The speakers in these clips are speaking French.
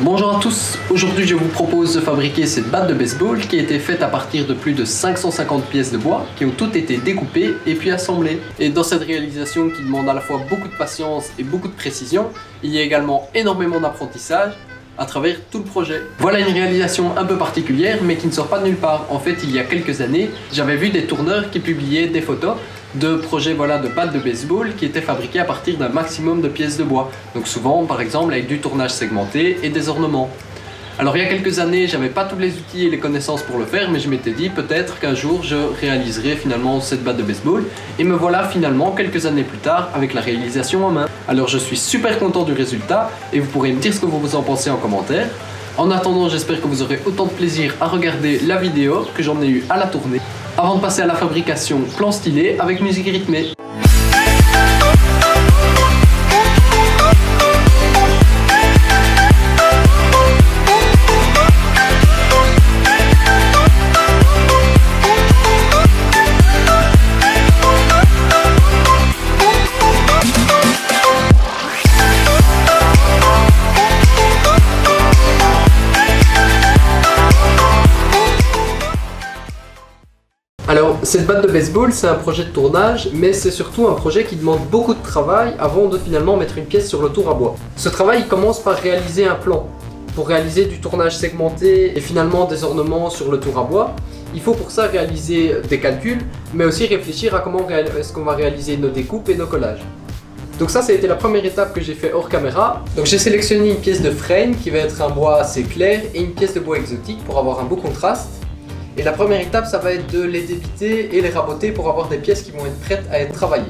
Bonjour à tous, aujourd'hui je vous propose de fabriquer cette batte de baseball qui a été faite à partir de plus de 550 pièces de bois qui ont toutes été découpées et puis assemblées. Et dans cette réalisation qui demande à la fois beaucoup de patience et beaucoup de précision, il y a également énormément d'apprentissage à travers tout le projet. Voilà une réalisation un peu particulière mais qui ne sort pas de nulle part. En fait, il y a quelques années, j'avais vu des tourneurs qui publiaient des photos de projets de battes de baseball qui étaient fabriqués à partir d'un maximum de pièces de bois. Donc souvent par exemple avec du tournage segmenté et des ornements. Alors il y a quelques années j'avais pas tous les outils et les connaissances pour le faire, mais je m'étais dit peut-être qu'un jour je réaliserai finalement cette batte de baseball, et me voilà finalement quelques années plus tard avec la réalisation en main. Alors je suis super content du résultat et vous pourrez me dire ce que vous en pensez en commentaire. En attendant, j'espère que vous aurez autant de plaisir à regarder la vidéo que j'en ai eu à la tourner. Avant de passer à la fabrication, plan stylé avec musique rythmée. Alors, cette batte de baseball, c'est un projet de tournage, mais c'est surtout un projet qui demande beaucoup de travail avant de finalement mettre une pièce sur le tour à bois. Ce travail il commence par réaliser un plan. Pour réaliser du tournage segmenté et finalement des ornements sur le tour à bois, il faut pour ça réaliser des calculs, mais aussi réfléchir à comment est-ce qu'on va réaliser nos découpes et nos collages. Donc ça a été la première étape que j'ai fait hors caméra. Donc j'ai sélectionné une pièce de frêne qui va être un bois assez clair et une pièce de bois exotique pour avoir un beau contraste. Et la première étape, ça va être de les débiter et les raboter pour avoir des pièces qui vont être prêtes à être travaillées.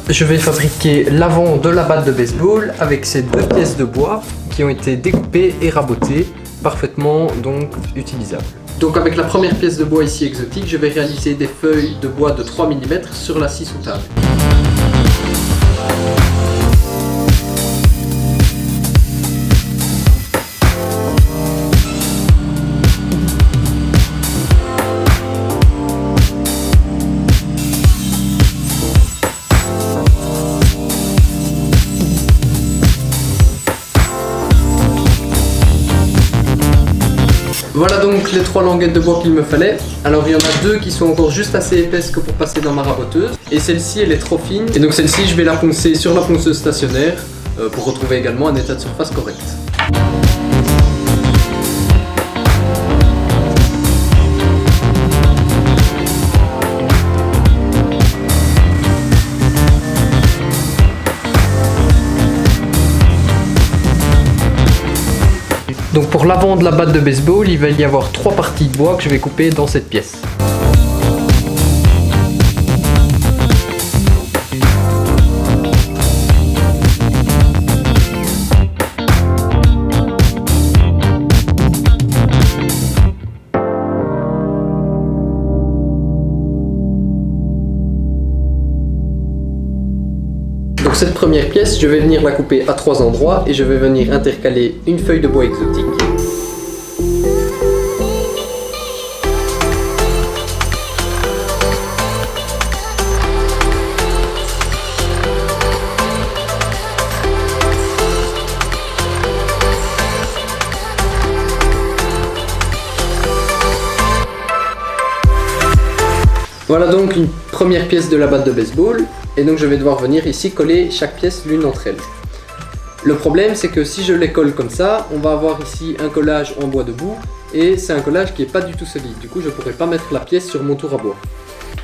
Je vais fabriquer l'avant de la batte de baseball avec ces deux pièces de bois qui ont été découpées et rabotées, parfaitement donc utilisables. Donc avec la première pièce de bois ici exotique, je vais réaliser des feuilles de bois de 3 mm sur la scie sous table. Voilà donc les 3 languettes de bois qu'il me fallait. Alors il y en a 2 qui sont encore juste assez épaisses que pour passer dans ma raboteuse. Et celle-ci elle est trop fine. Et donc celle-ci je vais la poncer sur la ponceuse stationnaire pour retrouver également un état de surface correct. Donc pour l'avant de la batte de baseball, il va y avoir 3 parties de bois que je vais couper dans cette pièce. Donc cette première pièce, je vais venir la couper à 3 endroits et je vais venir intercaler une feuille de bois exotique. Voilà donc une première pièce de la batte de baseball. Et donc je vais devoir venir ici coller chaque pièce l'une entre elles. Le problème c'est que si je les colle comme ça, on va avoir ici un collage en bois debout et c'est un collage qui n'est pas du tout solide. Du coup je ne pourrai pas mettre la pièce sur mon tour à bois.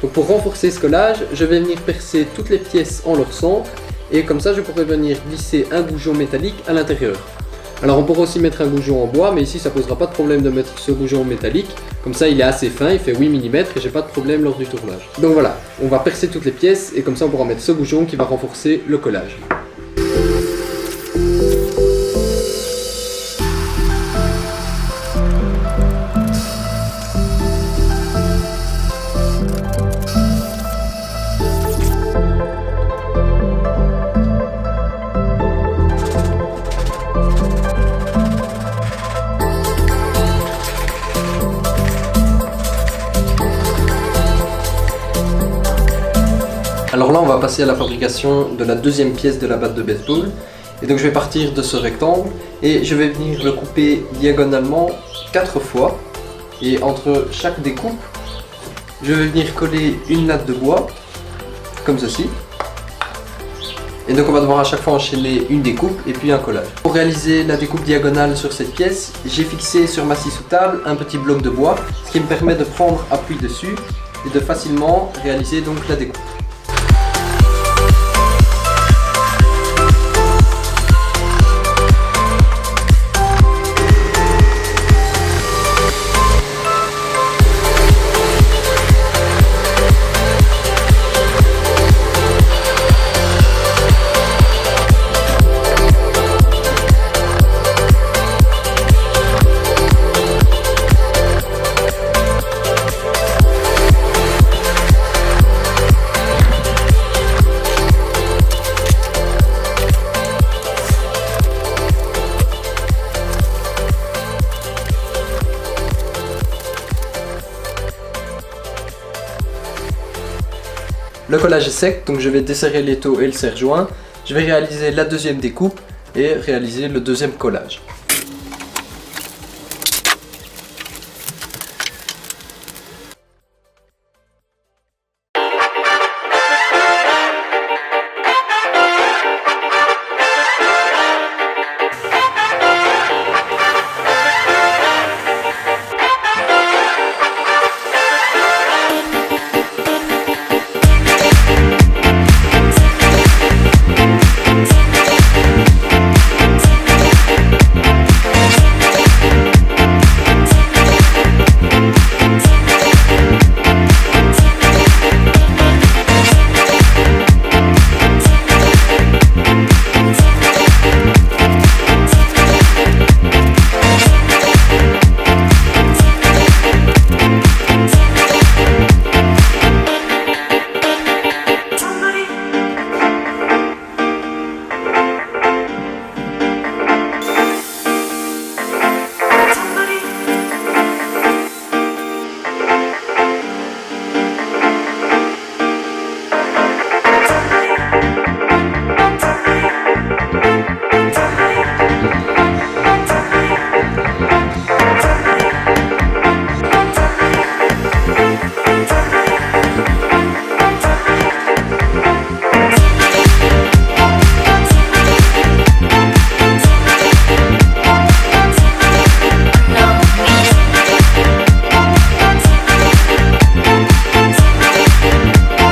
Donc pour renforcer ce collage, je vais venir percer toutes les pièces en leur centre et comme ça je pourrai venir glisser un goujon métallique à l'intérieur. Alors on pourra aussi mettre un goujon en bois, mais ici ça posera pas de problème de mettre ce goujon métallique. Comme ça il est assez fin, il fait 8 mm et j'ai pas de problème lors du tournage. Donc voilà, on va percer toutes les pièces et comme ça on pourra mettre ce goujon qui va renforcer le collage. Alors là on va passer à la fabrication de la deuxième pièce de la batte de baseball. Et donc je vais partir de ce rectangle et je vais venir le couper diagonalement 4 fois. Et entre chaque découpe, je vais venir coller une latte de bois, comme ceci. Et donc on va devoir à chaque fois enchaîner une découpe et puis un collage. Pour réaliser la découpe diagonale sur cette pièce, j'ai fixé sur ma scie sous table un petit bloc de bois, ce qui me permet de prendre appui dessus et de facilement réaliser donc la découpe. Le collage est sec, donc je vais desserrer l'étau et le serre-joint. Je vais réaliser la deuxième découpe et réaliser le deuxième collage.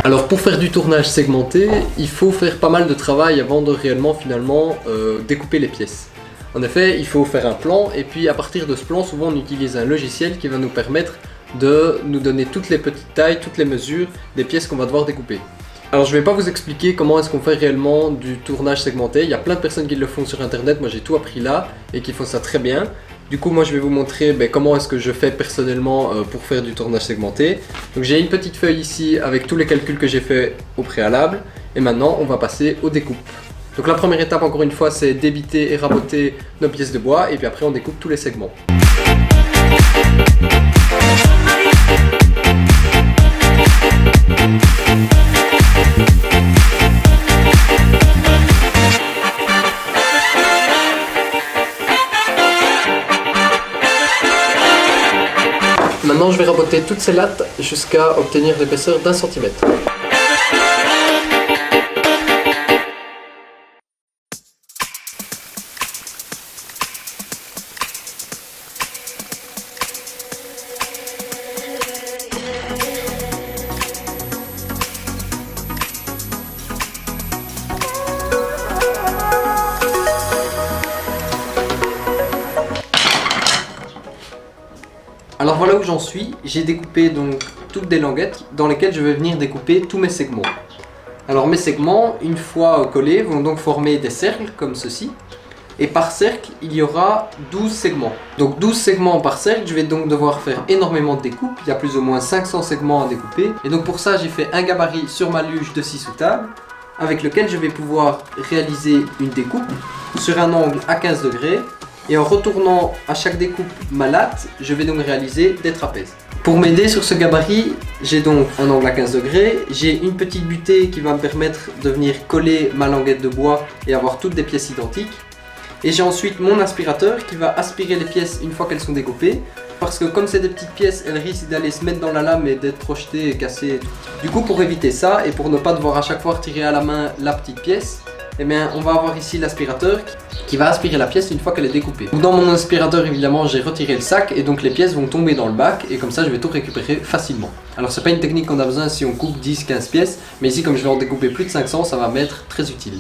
Alors pour faire du tournage segmenté, il faut faire pas mal de travail avant de réellement finalement découper les pièces. En effet, il faut faire un plan et puis à partir de ce plan, souvent on utilise un logiciel qui va nous permettre de nous donner toutes les petites tailles, toutes les mesures des pièces qu'on va devoir découper. Alors je vais pas vous expliquer comment est-ce qu'on fait réellement du tournage segmenté, il y a plein de personnes qui le font sur internet, moi j'ai tout appris là et qui font ça très bien. Du coup moi je vais vous montrer comment est-ce que je fais personnellement pour faire du tournage segmenté. Donc j'ai une petite feuille ici avec tous les calculs que j'ai fait au préalable et maintenant on va passer aux découpes. Donc la première étape encore une fois c'est débiter et raboter nos pièces de bois et puis après on découpe tous les segments. Maintenant je vais raboter toutes ces lattes jusqu'à obtenir l'épaisseur d'1 centimètre. j'en suis, j'ai découpé donc toutes des languettes dans lesquelles je vais venir découper tous mes segments. Alors mes segments, une fois collés, vont donc former des cercles comme ceci. Et par cercle, il y aura 12 segments. Donc 12 segments par cercle, je vais donc devoir faire énormément de découpes. Il y a plus ou moins 500 segments à découper. Et donc pour ça, j'ai fait un gabarit sur ma luge de scie sous table, avec lequel je vais pouvoir réaliser une découpe sur un angle à 15 degrés. Et en retournant à chaque découpe ma latte, je vais donc réaliser des trapèzes. Pour m'aider sur ce gabarit, j'ai donc un angle à 15 degrés, j'ai une petite butée qui va me permettre de venir coller ma languette de bois et avoir toutes des pièces identiques. Et j'ai ensuite mon aspirateur qui va aspirer les pièces une fois qu'elles sont découpées. Parce que comme c'est des petites pièces, elles risquent d'aller se mettre dans la lame et d'être projetées et cassées et tout. Du coup, pour éviter ça et pour ne pas devoir à chaque fois retirer à la main la petite pièce, eh bien, on va avoir ici l'aspirateur qui va aspirer la pièce une fois qu'elle est découpée. Dans mon aspirateur, évidemment, j'ai retiré le sac et donc les pièces vont tomber dans le bac et comme ça, je vais tout récupérer facilement. Alors, c'est pas une technique qu'on a besoin si on coupe 10-15 pièces, mais ici, comme je vais en découper plus de 500, ça va m'être très utile.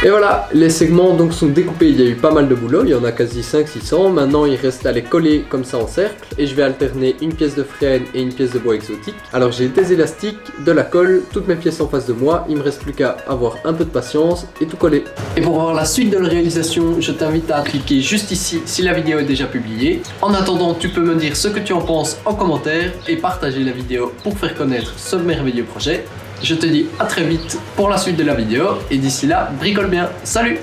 Et voilà, les segments donc sont découpés, il y a eu pas mal de boulot, il y en a quasi 500-600. Maintenant il reste à les coller comme ça en cercle et je vais alterner une pièce de frêne et une pièce de bois exotique. Alors j'ai des élastiques, de la colle, toutes mes pièces en face de moi, il me reste plus qu'à avoir un peu de patience et tout coller. Et pour voir la suite de la réalisation, je t'invite à cliquer juste ici si la vidéo est déjà publiée. En attendant, tu peux me dire ce que tu en penses en commentaire et partager la vidéo pour faire connaître ce merveilleux projet. Je te dis à très vite pour la suite de la vidéo et d'ici là, bricole bien, salut!